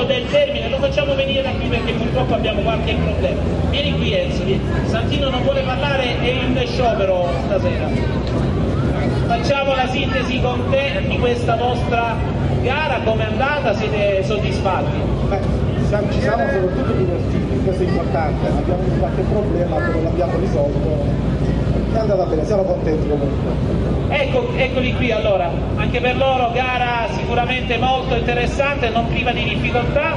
del termine, lo facciamo venire da qui perché purtroppo abbiamo qualche problema. Vieni qui Enzo, Santino non vuole parlare, è in sciopero stasera. Facciamo la sintesi con te di questa vostra gara, come è andata, siete soddisfatti? Ci siamo soprattutto divertiti, questo è importante, abbiamo avuto qualche problema, però l'abbiamo risolto. È andata bene, siamo contenti comunque. Eccoli qui allora, anche per loro gara sicuramente molto interessante, non priva di difficoltà,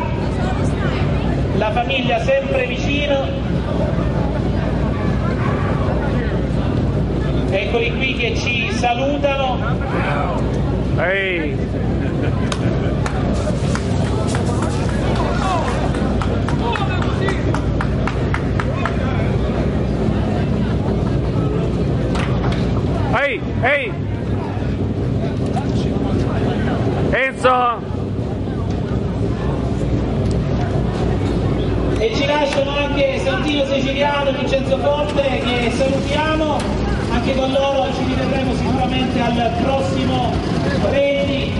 la famiglia sempre vicino, eccoli qui che ci salutano. Ehi! Ehi, ehi! Enzo! E ci lasciano anche Santino Siciliano, Vincenzo Forte, che salutiamo, anche con loro ci rivedremo sicuramente al prossimo rally.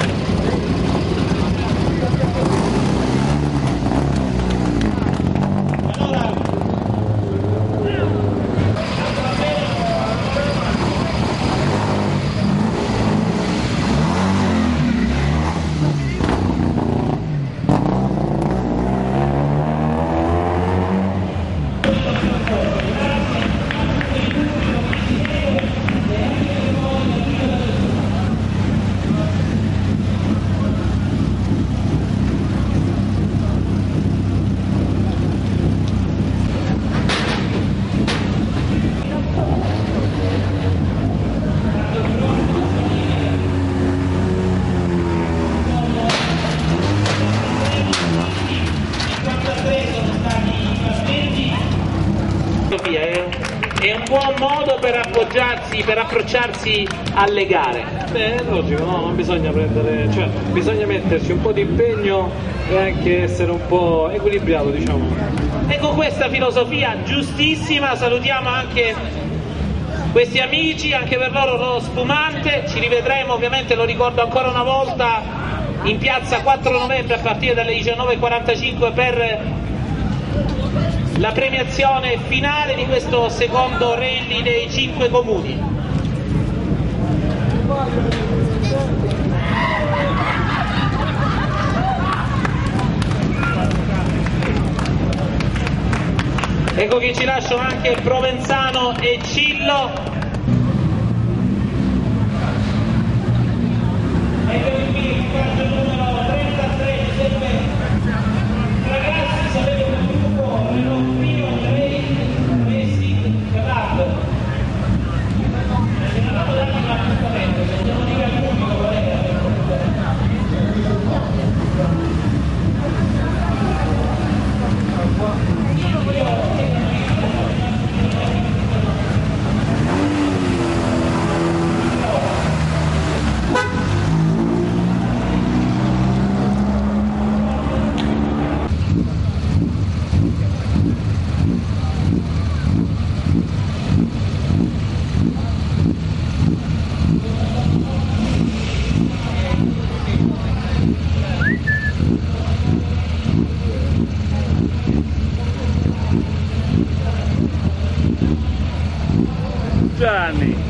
È un buon modo per appoggiarsi, per approcciarsi alle gare. Beh, è logico, no? Non bisogna prendere, cioè bisogna metterci un po' di impegno e anche essere un po' equilibrato, diciamo. E con questa filosofia giustissima salutiamo anche questi amici, anche per loro lo spumante. Ci rivedremo, ovviamente lo ricordo ancora una volta, in piazza 4 novembre a partire dalle 19:45 per la premiazione finale di questo secondo rally dei 5 comuni. Ecco che ci lasciano anche Provenzano e Cillo. Eccomi qui, il quarto numero 33, Giuseppe. Ragazzi, sapete un gruppo, il primo Racing Club. Se non dato un appuntamento, se non dica il pubblico qual è.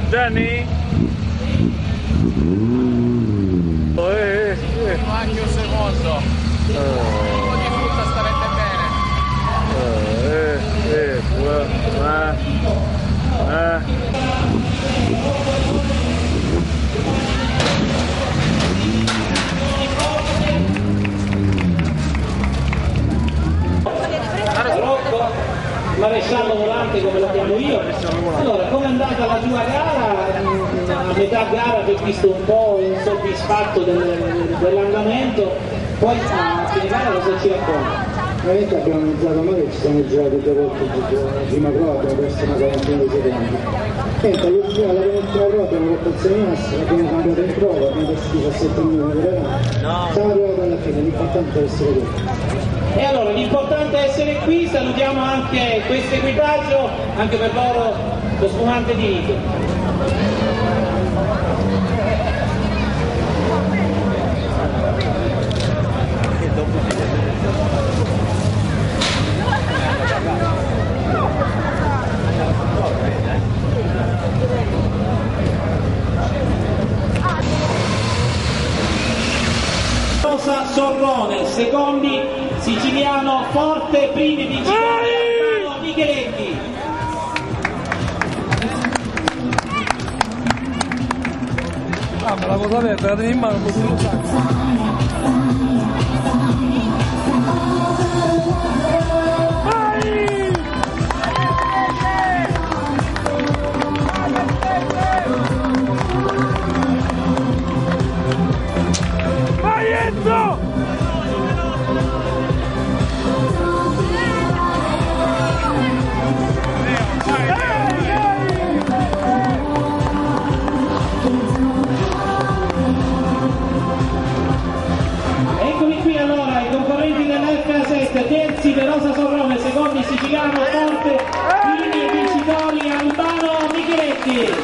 Gianni? Anche un secondo. Un po' di frutta starete bene. terminata la tua gara, a metà gara ti ho visto un po' insoddisfatto dell'andamento, poi a fine gara cosa ci racconti? Veramente abbiamo iniziato male, ci siamo girati 2 volte la prima prova, abbiamo perso una quarantina di secondi. Niente, la penultima prova abbiamo fatto il semimassimo, abbiamo cambiato in prova, abbiamo perso 17 minuti per ora. Siamo arrivati alla fine, l'importante è essere qui. E allora l'importante è essere qui, salutiamo anche questo equipaggio, anche per loro lo spumante di Vito. Sorrone, secondi Siciliano Forte, primi vincitori Albano Micheletti. Ah, ma la cosa aperta, la tendi in mano, posso usare. Eccoli qui allora i concorrenti dell'FA7, terzi Verosa Sorrone, secondi Siciliano Forte, primi e vincitori Albano Micheletti.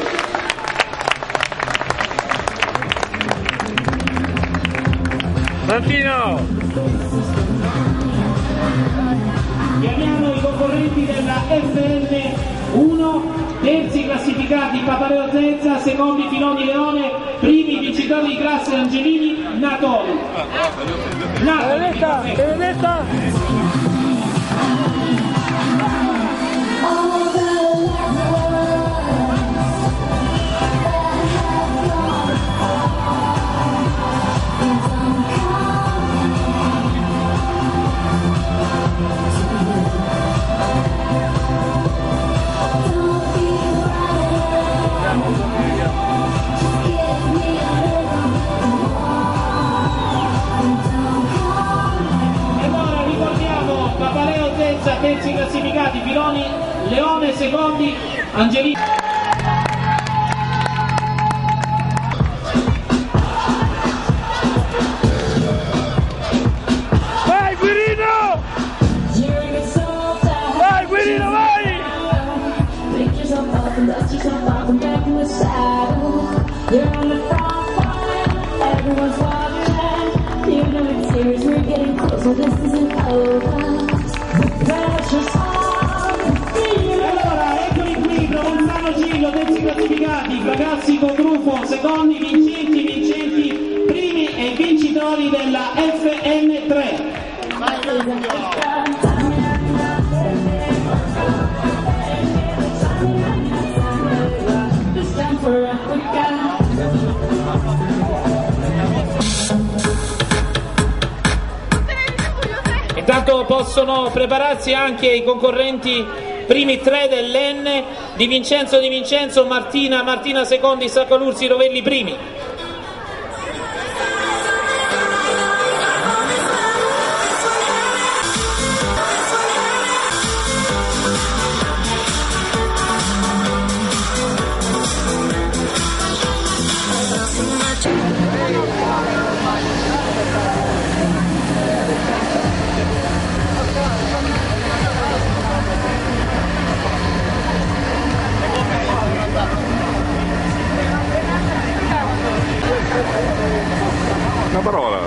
Martino! Chiamiamo i concorrenti della FN1, terzi classificati Papaleo Zezza, secondi Filoni Leone, primi vincitori di classe Angelini Natoli. Benedetta! Terzi classificati Filoni Leone, secondi Angelini. Vai Guirino! Vai Guirino, vai! Allora, eccoli qui, Provenzano Giglio, terzi classificati, Bagazzi Codrufo, secondi, vincenti, primi e vincitori della FN3. Intanto possono prepararsi anche i concorrenti primi 3 dell'N, Di Vincenzo, Martina secondi, Saccolursi, Rovelli primi. Una parola.